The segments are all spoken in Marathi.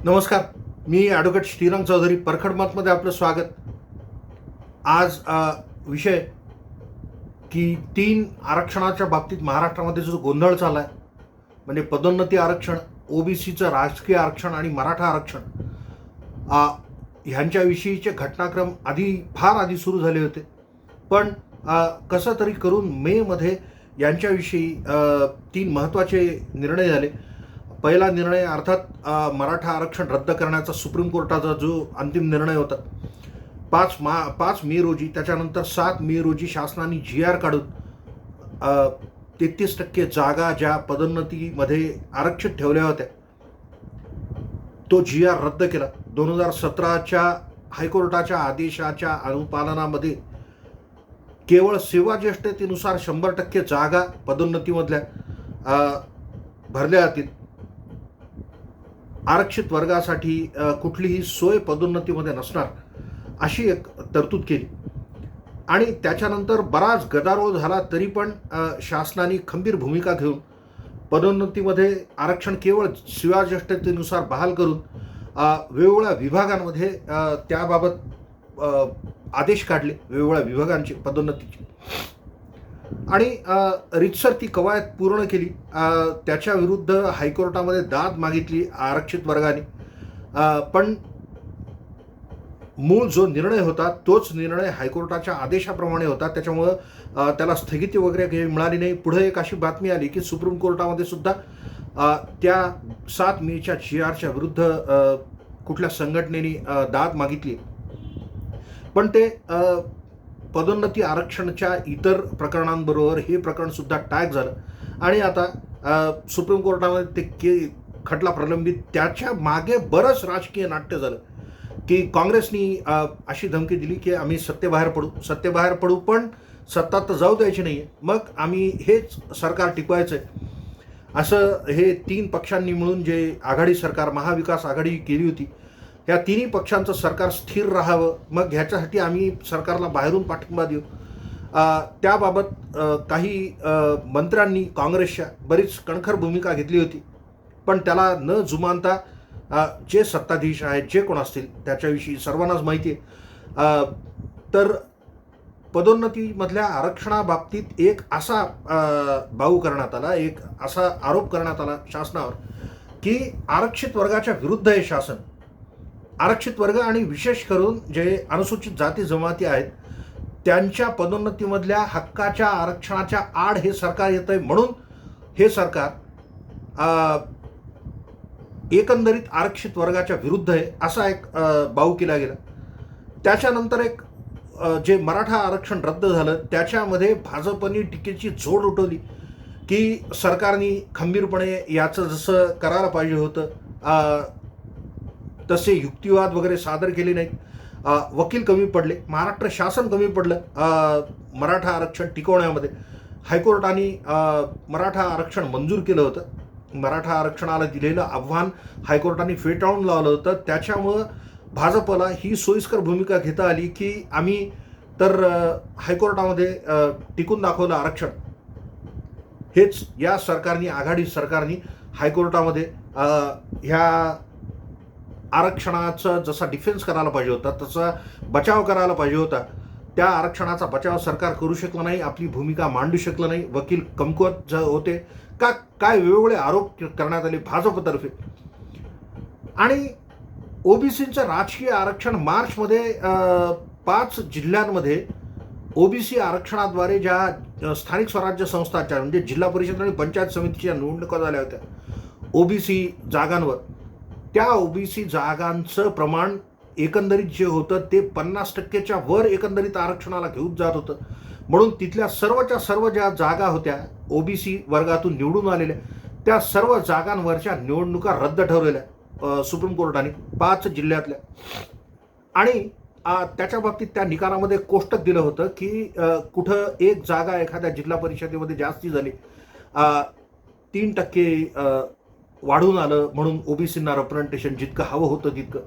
नमस्कार. मी ॲडव्होकेट श्रीरंग चौधरी, परखड मतमध्ये आपलं स्वागत. आज विषय की 3 आरक्षणाच्या बाबतीत महाराष्ट्रामध्ये जो गोंधळ चालला आहे, म्हणजे पदोन्नती आरक्षण, ओबीसीचं राजकीय आरक्षण आणि मराठा आरक्षण, ह्यांच्याविषयीचे घटनाक्रम फार आधी सुरू झाले होते. पण कसं तरी करून मेमध्ये यांच्याविषयी 3 महत्त्वाचे निर्णय झाले. पहिला निर्णय अर्थात मराठा आरक्षण रद्द करण्याचा सुप्रीम कोर्टाचा जो अंतिम निर्णय होता 5 मे रोजी, त्याच्यानंतर 7 मे रोजी शासनाने GR काढून 33% जागा ज्या पदोन्नतीमध्ये आरक्षित ठेवल्या होत्या तो GR रद्द केला. 2017च्या हायकोर्टाच्या आदेशाच्या अनुपालनामध्ये केवळ सेवाज्येष्ठतेनुसार 100% जागा पदोन्नतीमधल्या भरल्या जातील. आरक्षित वर्गासाठी कुठलीही सोय पदोन्नतीमध्ये नसणार अशी एक तरतूद केली. आणि त्याच्यानंतर बराच गदारोळ झाला, तरी पण शासनाने खंबीर भूमिका घेऊन पदोन्नतीमध्ये आरक्षण केवळ सेवाज्येष्ठतेनुसार बहाल करून वेगवेगळ्या विभागांमध्ये त्याबाबत आदेश काढले, वेगवेगळ्या विभागांची पदोन्नतीची. आणि रीतसर ती कवायत पूर्ण केली. त्याच्या विरुद्ध हायकोर्टामध्ये दाद मागितली आरक्षित वर्गाने. पण मूळ जो निर्णय होता तोच निर्णय हायकोर्टाच्या आदेशाप्रमाणे होता, त्याच्यामुळं त्याला स्थगिती वगैरे काही मिळाली नाही. पुढे एक अशी बातमी आली की सुप्रीम कोर्टामध्ये सुद्धा त्या 7 मेच्या GRच्या विरुद्ध कुठल्या संघटनेने दाद मागितली. पण ते पदोन्नती आरक्षणाच्या इतर प्रकरणांबरोबर हे प्रकरण सुद्धा टॅग झालं आणि आता सुप्रीम कोर्टामध्ये ते खटला प्रलंबित. त्याच्या मागे बरंच राजकीय नाट्य झालं की काँग्रेसनी अशी धमकी दिली की आम्ही सत्तेबाहेर पडू पण सत्ता तर जाऊ द्यायची नाही आहे, मग आम्ही हेच सरकार टिकवायचं आहे, असं हे 3 पक्षांनी मिळून जे आघाडी सरकार, महाविकास आघाडी केली होती. या तिन्ही पक्षांचं सरकार स्थिर राहावं, मग ह्याच्यासाठी आम्ही सरकारला बाहेरून पाठिंबा देऊ. त्याबाबत काही मंत्र्यांनी काँग्रेसच्या बरीच कणखर भूमिका घेतली होती. पण त्याला न जुमानता जे सत्ताधीश आहेत, जे कोण असतील, त्याच्याविषयी सर्वांनाच माहिती आहे. तर पदोन्नतीमधल्या आरक्षणाबाबतीत एक असा बाऊ करण्यात आला, एक असा आरोप करण्यात आला शासनावर की आरक्षित वर्गाच्या विरुद्ध हे शासन. आरक्षित वर्ग आणि विशेष करून जे अनुसूचित जाती जमाती आहेत त्यांच्या पदोन्नतीमधल्या हक्काच्या आरक्षणाच्या आड हे सरकार येत आहे, म्हणून हे सरकार एकंदरीत आरक्षित वर्गाच्या विरुद्ध आहे असा एक बाऊ केला गेला. त्याच्यानंतर एक जे मराठा आरक्षण रद्द झालं त्याच्यामध्ये भाजपने टीकेची झोड उठवली की सरकारने खंबीरपणे याचं जसं करायला पाहिजे होतं तसे युक्तिवाद वगैरे सादर केले नाहीत. वकील कमी पडले, महाराष्ट्र शासन कमी पडलं मराठा आरक्षण टिकवण्यामध्ये. हायकोर्टाने मराठा आरक्षण मंजूर केलं होतं. मराठा आरक्षणाला दिलेलं आव्हान हायकोर्टाने फेटाळून लावलं होतं. त्याच्यामुळं भाजपला ही सोयीस्कर भूमिका घेता आली की आम्ही तर हायकोर्टामध्ये टिकून दाखवलं आरक्षण. हेच या सरकारने, आघाडी सरकारने हायकोर्टामध्ये ह्या आरक्षणाचा जसा डिफेन्स करायला पाहिजे होता, तसा बचाव करायला पाहिजे होता, त्या आरक्षणाचा बचाव सरकार करू शकलं नाही, आपली भूमिका मांडू शकलं नाही. वकील कमकुवत होते का काय वेगवेगळे आरोप करण्यात आले भाजपतर्फे. आणि ओबीसीचं राजकीय आरक्षण मार्चमध्ये 5 जिल्ह्यांमध्ये ओबीसी आरक्षणाद्वारे ज्या स्थानिक स्वराज्य संस्थांच्या म्हणजे जिल्हा परिषद आणि पंचायत समितीच्या निवडणुका झाल्या होत्या ओबीसी जागांवर, त्या ओबीसी जागांचं प्रमाण एकंदरीत जे होतं ते 50%च्या वर एकंदरीत आरक्षणाला घेऊन जात होतं. म्हणून तिथल्या सर्वच्या सर्व ज्या जागा होत्या ओबीसी वर्गातून निवडून आलेल्या, त्या सर्व जागांवरच्या निवडणुका रद्द ठरवलेल्या सुप्रीम कोर्टाने 5 जिल्ह्यातल्या. आणि त्याच्या बाबतीत त्या निकालामध्ये कोष्टक दिलं होतं की कुठं एक जागा एखाद्या जिल्हा परिषदेमध्ये जास्ती झाली, 3% वाढून आलं म्हणून ओबीसींना रिप्रेझेंटेशन जितकं हवं होतं तितकं,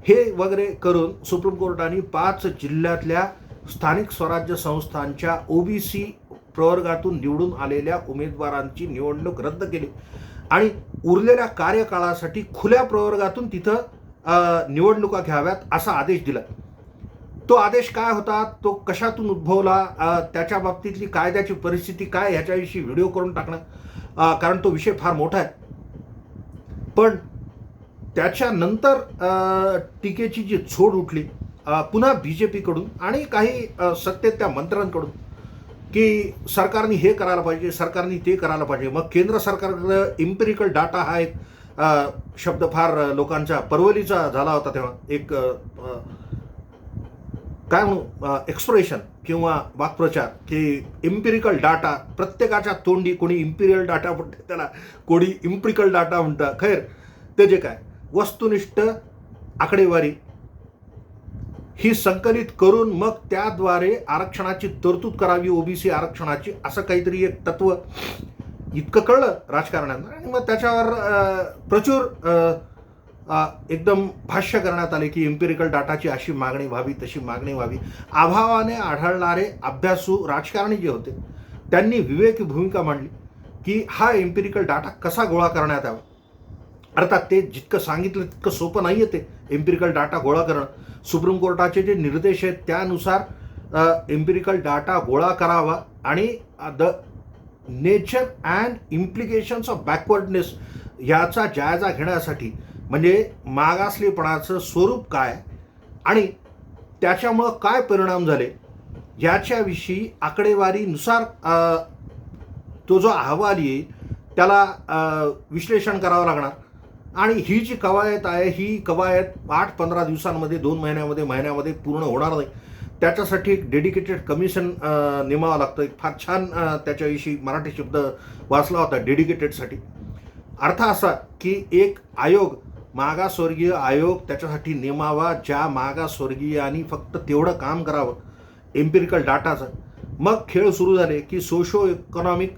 हे वगैरे करून सुप्रीम कोर्टाने 5 जिल्ह्यातल्या स्थानिक स्वराज्य संस्थांच्या ओबीसी प्रवर्गातून निवडून आलेल्या उमेदवारांची निवडणूक रद्द केली. आणि उरलेल्या कार्यकाळासाठी खुल्या प्रवर्गातून तिथं निवडणुका घ्याव्यात असा आदेश दिला. तो आदेश काय होता, तो कशातून उद्भवला, त्याच्या बाबतीतली कायद्याची परिस्थिती काय ह्याच्याविषयी व्हिडिओ करून टाकणं, कारण तो विषय फार मोठा आहे. पण त्याच्यानंतर टीकेची जी झोड उठली पुन्हा BJPकडून आणि काही सत्तेत त्या मंत्र्यांकडून, की सरकारने हे करायला पाहिजे, सरकारने ते करायला पाहिजे. मग केंद्र सरकारकडं इम्पेरिकल डाटा हा एक शब्द फार लोकांच्या परवलीचा झाला होता तेव्हा, एक काय म्हणू एक्सप्रेशन किंवा वाक्प्रचार, की इम्पेरिकल डाटा. प्रत्येकाच्या तोंडी कोणी इम्पिरियल डाटा म्हणते, त्याला कोणी इम्प्रिकल डाटा म्हणतं. खैर, ते जे काय वस्तुनिष्ठ आकडेवारी ही संकलित करून मग त्याद्वारे आरक्षणाची तरतूद करावी, ओबीसी आरक्षणाची, असं काहीतरी एक तत्व इतकं कळलं राजकारण्यांना. आणि मग त्याच्यावर प्रचूर एकदम भाष्य करण्यात आले की इम्पेरिकल डाटाची अशी मागणी व्हावी, तशी मागणी व्हावी. अभावाने आढळणारे अभ्यासू राजकारणी जे होते त्यांनी विवेकी भूमिका मांडली की हा इम्पेरिकल डाटा कसा गोळा करण्यात यावा. अर्थात ते जितकं सांगितलं तितकं सोपं नाही आहे ते इम्पेरिकल डाटा गोळा करणं. सुप्रीम कोर्टाचे जे निर्देश आहेत त्यानुसार इम्पेरिकल डाटा गोळा करावा आणि the nature and implications of backwardness याचा जायजा घेण्यासाठी, म्हणजे मागासलेपणाचं स्वरूप काय आणि त्याच्यामुळं काय परिणाम झाले याच्याविषयी आकडेवारीनुसार तो जो अहवाल येईल त्याला विश्लेषण करावं लागणार. आणि ही जी कवायत आहे ही कवायत 8-15 दिवसांमध्ये, 2 महिन्यामध्ये पूर्ण होणार नाही. त्याच्यासाठी एक डेडिकेटेड कमिशन नेमावं लागतं. एक फार छान त्याच्याविषयी मराठी शब्द वाचला होता डेडिकेटेडसाठी. अर्थ असा की एक आयोग, मागासवर्गीय आयोग त्याच्यासाठी नेमावा, ज्या मागासवर्गीयांनी फक्त तेवढं काम करावं एम्पिरिकल डाटाचं. मग खेळ सुरू झाले की socio economic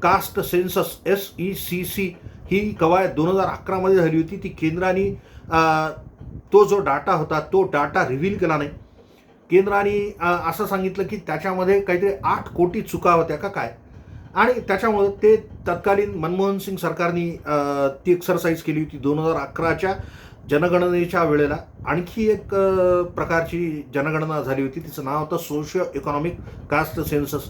caste census SECC ही कवायत 2011 झाली होती. ती केंद्राने तो जो डाटा होता तो डाटा रिव्हील केला नाही. केंद्राने असं सांगितलं की त्याच्यामध्ये काहीतरी 8 कोटी चुका होत्या का काय, आणि त्याच्यामुळं ते तत्कालीन मनमोहन सिंग सरकारने ती एक्सरसाइज केली होती. 2011च्या जनगणनेच्या वेळेला आणखी एक प्रकारची जनगणना झाली होती, तिचं नाव होतं सोशिओ इकॉनॉमिक कास्ट सेन्सस.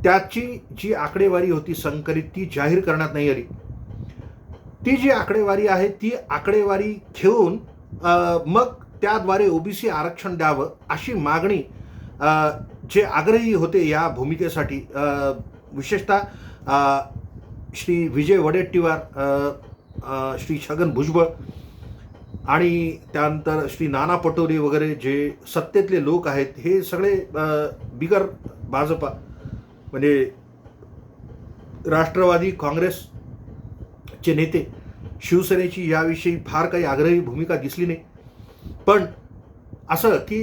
त्याची जी आकडेवारी होती संकलित ती जाहीर करण्यात नाही आली. ती जी आकडेवारी आहे ती आकडेवारी घेऊन मग त्याद्वारे ओबीसी आरक्षण द्यावं अशी मागणी जे आग्रही होते या भूमिकेसाठी, विशेषतः श्री विजय वडेट्टीवार, श्री छगन भुजबळ आणि त्यानंतर श्री नाना पटोले वगैरे जे सत्तेतले लोक आहेत, हे सगळे बिगर भाजपा म्हणजे राष्ट्रवादी काँग्रेसचे नेते, शिवसेनेची याविषयी फार काही आग्रही भूमिका दिसली नाही. पण असं की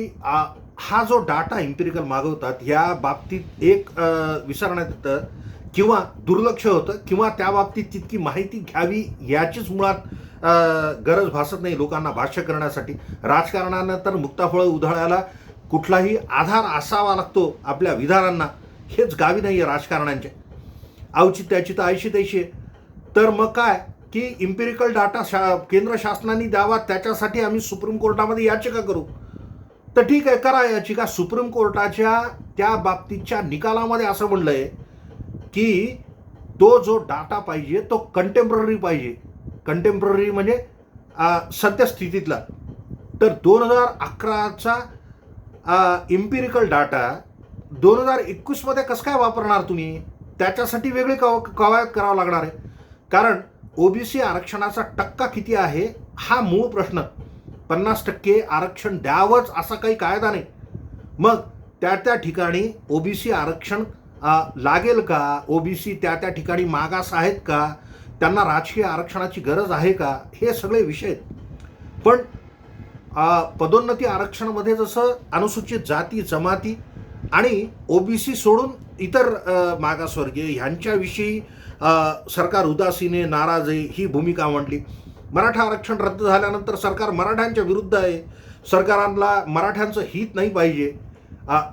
हा जो डाटा इम्पेरिकल मागवतात या बाबतीत एक विसरण्यात येतं किंवा दुर्लक्ष होतं किंवा त्या बाबतीत तितकी माहिती घ्यावी याचीच मुळात गरज भासत नाही लोकांना भाष्य करण्यासाठी. राजकारणानं तर मुक्ताफळं उधळायला कुठलाही आधार असावा लागतो आपल्या विधानांना, हेच गावी नाही आहे राजकारण्यांचे. औचित्याची तर ऐशी तैशी. तर मग काय की इम्पेरिकल डाटा केंद्र शासनाने द्यावा, त्याच्यासाठी आम्ही सुप्रीम कोर्टामध्ये याचिका करू. तर ठीक आहे, करा याचिका. सुप्रीम कोर्टाच्या त्या बाबतीच्या निकालामध्ये असं म्हणलं आहे की तो जो डाटा पाहिजे तो कंटेम्पररी पाहिजे. कंटेम्पररी म्हणजे सद्यस्थितीतला. तर 2011चा इम्पेरिकल डाटा 2021 कसं काय वापरणार तुम्ही? त्याच्यासाठी वेगळी कवायत करावं लागणार आहे. कारण ओबीसी आरक्षणाचा टक्का किती आहे हा मूळ प्रश्न. 50% आरक्षण द्यावंच असा काही कायदा नाही. मग त्या ठिकाणी ओबीसी आरक्षण लागेल का? ओबीसी त्या ठिकाणी मागास आहेत का? त्यांना राजकीय आरक्षणाची गरज आहे का? हे सगळे विषय आहेत. पण पदोन्नती आरक्षणामध्ये जसं अनुसूचित जाती जमाती आणि ओबीसी सोडून इतर मागासवर्गीय ह्यांच्याविषयी सरकार उदासीन आहे, नाराज आहे, ही भूमिका मांडली. मराठा आरक्षण रद्द झाल्यानंतर सरकार मराठ्यांच्या विरुद्ध आहे, सरकारांना मराठ्यांचं हित नाही पाहिजे,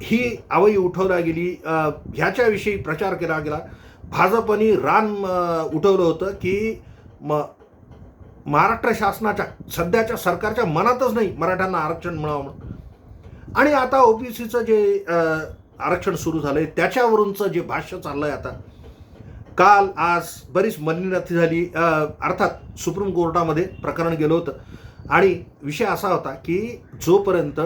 ही आवई उठवल्या गेली. ह्याच्याविषयी प्रचार केला गेला. भाजपने रान उठवलं होतं की महाराष्ट्र शासनाच्या सध्याच्या सरकारच्या मनातच नाही मराठ्यांना आरक्षण मिळावं म्हणून. आणि आता ओबीसीचं जे आरक्षण सुरू झालंय त्याच्यावरूनचं जे भाष्य चाललंय आता, काल आज बरीच मननिरथी झाली. अर्थात सुप्रीम कोर्टामध्ये प्रकरण गेलं होतं आणि विषय असा होता की जोपर्यंत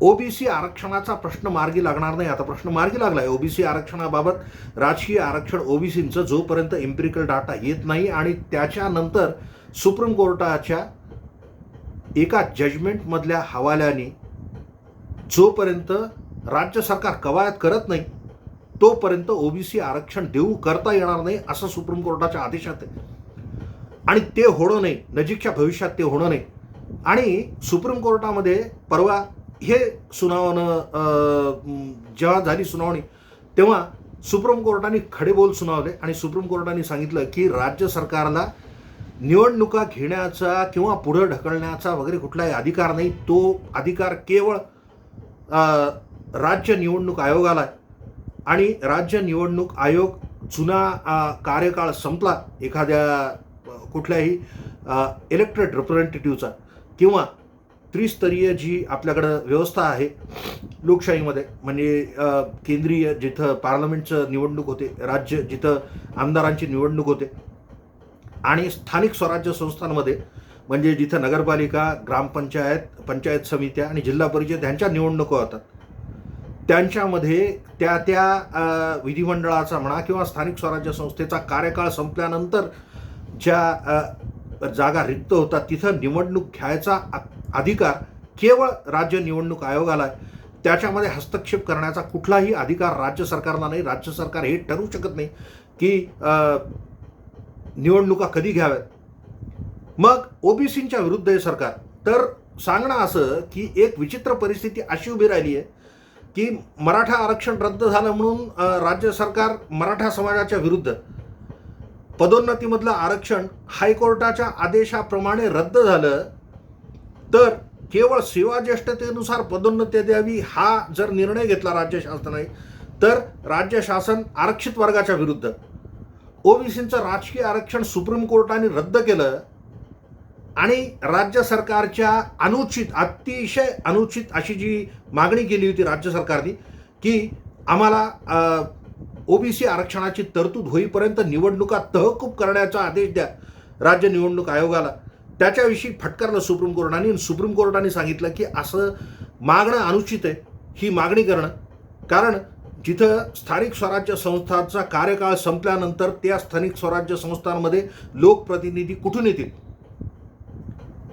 ओबीसी आरक्षणाचा प्रश्न मार्गी लागणार नाही, आता प्रश्न मार्गी लागला आहे. ओबीसी आरक्षणाबाबत राजकीय आरक्षण ओबीसींचं जोपर्यंत एम्पिरिकल डाटा येत नाही आणि त्याच्यानंतर सुप्रीम कोर्टाच्या एका जजमेंटमधल्या हवाल्याने जोपर्यंत राज्य सरकार कवायत करत नाही तोपर्यंत ओबीसी आरक्षण देऊ करता येणार नाही असं सुप्रीम कोर्टाच्या आदेशात आहे. आणि ते होणं नाही, नजीकच्या भविष्यात ते होणं नाही. आणि सुप्रीम कोर्टामध्ये परवा हे सुनावणं जेव्हा झाली सुनावणी तेव्हा सुप्रीम कोर्टाने खडेबोल सुनावले आणि सुप्रीम कोर्टाने सांगितलं की राज्य सरकारला निवडणुका घेण्याचा किंवा पुढे ढकलण्याचा वगैरे कुठलाही अधिकार नाही. तो अधिकार केवळ राज्य निवडणूक आयोगाला आहे. आणि राज्य निवडणूक आयोग जुना कार्यकाळ संपला एखाद्या कुठल्याही इलेक्टेड रिप्रेझेंटेटिव्हचा किंवा त्रिस्तरीय जी आपल्याकडं व्यवस्था आहे लोकशाहीमध्ये, म्हणजे केंद्रीय जिथं पार्लमेंटचं निवडणूक होते, राज्य जिथं आमदारांची निवडणूक होते, आणि स्थानिक स्वराज्य संस्थांमध्ये म्हणजे जिथं नगरपालिका, ग्रामपंचायत, पंचायत समित्या आणि जिल्हा परिषद यांच्या निवडणुका होतात, त्यांच्यामध्ये त्या विधिमंडळाचा म्हणा किंवा स्थानिक स्वराज्य संस्थेचा कार्यकाळ संपल्यानंतर ज्या जागा रिक्त होतात तिथं निवडणूक घ्यायचा अधिकार केवळ राज्य निवडणूक आयोगाला आहे. त्याच्यामध्ये हस्तक्षेप करण्याचा कुठलाही अधिकार राज्य सरकारला नाही. राज्य सरकार हे ठरवू शकत नाही की निवडणुका कधी घ्याव्यात. मग ओबीसींच्या विरुद्ध आहे सरकार. तर सांगणं असं की एक विचित्र परिस्थिती अशी उभी राहिली आहे की मराठा आरक्षण रद्द झालं म्हणून राज्य सरकार मराठा समाजाच्या विरुद्ध. पदोन्नतीमधलं आरक्षण हायकोर्टाच्या आदेशाप्रमाणे रद्द झालं तर केवळ सेवाज्येष्ठतेनुसार पदोन्नती द्यावी हा जर निर्णय घेतला राज्य शासनाने तर राज्य शासन आरक्षित वर्गाच्या विरुद्ध. ओबीसींचं राजकीय आरक्षण सुप्रीम कोर्टाने रद्द केलं आणि राज्य सरकारच्या अतिशय अनुचित अशी जी मागणी केली होती राज्य सरकारने की आम्हाला ओबीसी आरक्षणाची तरतूद होईपर्यंत निवडणुका तहकूब करण्याचा आदेश द्या राज्य निवडणूक आयोगाला, त्याच्याविषयी फटकारलं सुप्रीम कोर्टाने. आणि सुप्रीम कोर्टाने सांगितलं की असं मागणं अनुचित आहे ही मागणी करणं, कारण जिथं स्थानिक स्वराज्य संस्थांचा कार्यकाळ संपल्यानंतर त्या स्थानिक स्वराज्य संस्थांमध्ये लोकप्रतिनिधी कुठून येतील.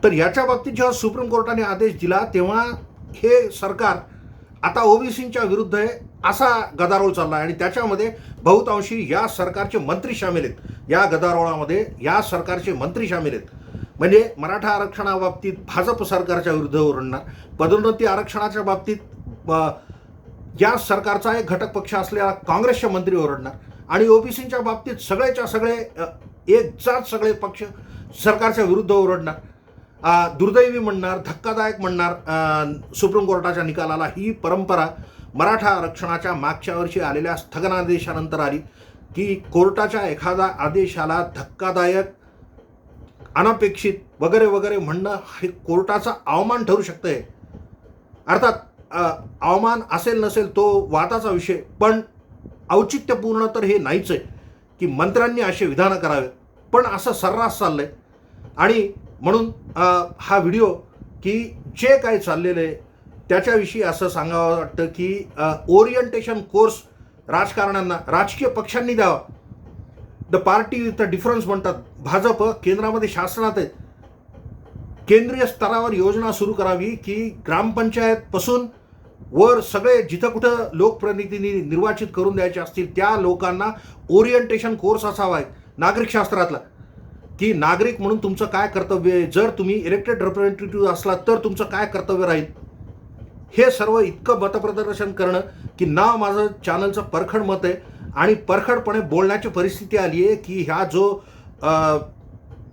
तर याच्या बाबतीत जेव्हा सुप्रीम कोर्टाने आदेश दिला तेव्हा हे सरकार आता ओबीसींच्या विरुद्ध आहे असा गदारोळ चालला आहे. आणि त्याच्यामध्ये बहुतांशी या सरकारचे मंत्री सामील आहेत. या गदारोळामध्ये या सरकारचे मंत्री सामील आहेत. म्हणजे मराठा आरक्षणाबाबतीत भाजप सरकारच्या विरुद्ध ओरडणार, पदोन्नती आरक्षणाच्या बाबतीत या सरकारचा एक घटक पक्ष असलेला काँग्रेसचे मंत्री ओरडणार, आणि ओबीसींच्या बाबतीत सगळेच्या सगळे एकजात सगळे पक्ष सरकारच्या विरुद्ध ओरडणार, दुर्दैवी म्हणणार, धक्कादायक म्हणणार सुप्रीम कोर्टाच्या निकालाला. ही परंपरा मराठा आरक्षणाच्या मागच्या वर्षी आलेल्या स्थगनादेशानंतर आली की कोर्टाच्या एखादा आदेशाला धक्कादायक, अनपेक्षित वगैरे वगैरे म्हणणं हे कोर्टाचा अवमान ठरू शकतंय. अर्थात अवमान असेल नसेल तो वादाचा विषय, पण औचित्यपूर्ण तर हे नाहीच आहे की मंत्र्यांनी असे विधानं करावे, पण असं सर्रास चाललंय. आणि म्हणून हा व्हिडिओ की जे काही चाललेलं आहे त्याच्याविषयी असं सांगावं वाटतं की ओरिएंटेशन कोर्स राजकारण्यांना, राजकीय पक्षांनी द्यावा. The party with the difference म्हणतात. भाजप केंद्रामध्ये शासनात आहे, केंद्रीय स्तरावर योजना सुरू करावी की ग्रामपंचायतपासून वर सगळे जिथं कुठं लोकप्रतिनिधी निर्वाचित करून द्यायचे असतील त्या लोकांना ओरिएंटेशन कोर्स असावा नागरिकशास्त्रातला, की नागरिक म्हणून तुमचं काय कर्तव्य आहे, जर तुम्ही इलेक्टेड रिप्रेझेंटेटिव्ह असला तर तुमचं काय कर्तव्य राहील. हे सर्व इतकं मतप्रदर्शन करणं की नाव माझं चॅनलचं परखड मत आहे आणि परखडपणे बोलण्याची परिस्थिती आली आहे की ह्या जो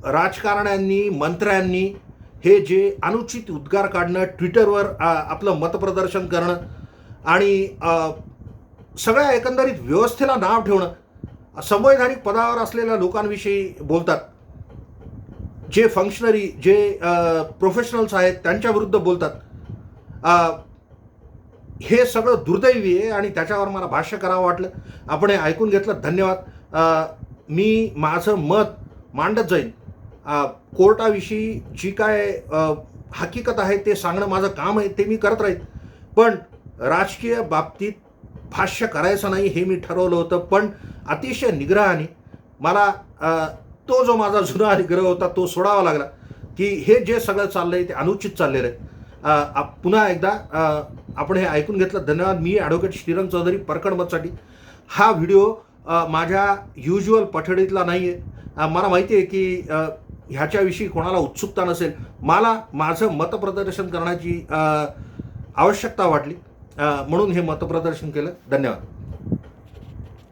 राजकारण्यांनी, मंत्र्यांनी हे जे अनुचित उद्गार काढणं, ट्विटरवर आपलं मतप्रदर्शन करणं आणि सगळ्या एकंदरीत व्यवस्थेला नाव ठेवणं, संवैधानिक पदावर असलेल्या लोकांविषयी बोलतात, जे फंक्शनरी, जे प्रोफेशनल्स आहेत त्यांच्या विरुद्ध बोलतात. हे सगळं दुर्दैवी आहे आणि त्याच्यावर मला भाष्य करावं वाटलं. आपण हे ऐकून घेतलं, धन्यवाद. मी माझं मत मांडत जाईन. कोर्टाविषयी जी काय हकीकत आहे ते सांगणं माझं काम आहे, ते मी करत राहीन. पण राजकीय बाबतीत भाष्य करायचं नाही हे मी ठरवलं होतं. पण अतिशय निग्रहाने मला तो जो माझा जुना निग्रह होता तो सोडावा लागला, की हे जे सगळं चाललंय ते अनुचित चाललेलं आहे. पुन्हा एकदा आपण हे ऐकून घेतलं, धन्यवाद. मी ॲडव्होकेट श्रीरंग चौधरी, परखड मतसाठी. हा व्हिडिओ माझ्या युज्युअल पठडीतला नाही आहे. मला माहिती आहे की ह्याच्याविषयी कोणाला उत्सुकता नसेल. मला माझं मतप्रदर्शन करण्याची आवश्यकता वाटली, म्हणून हे मतप्रदर्शन केलं. धन्यवाद.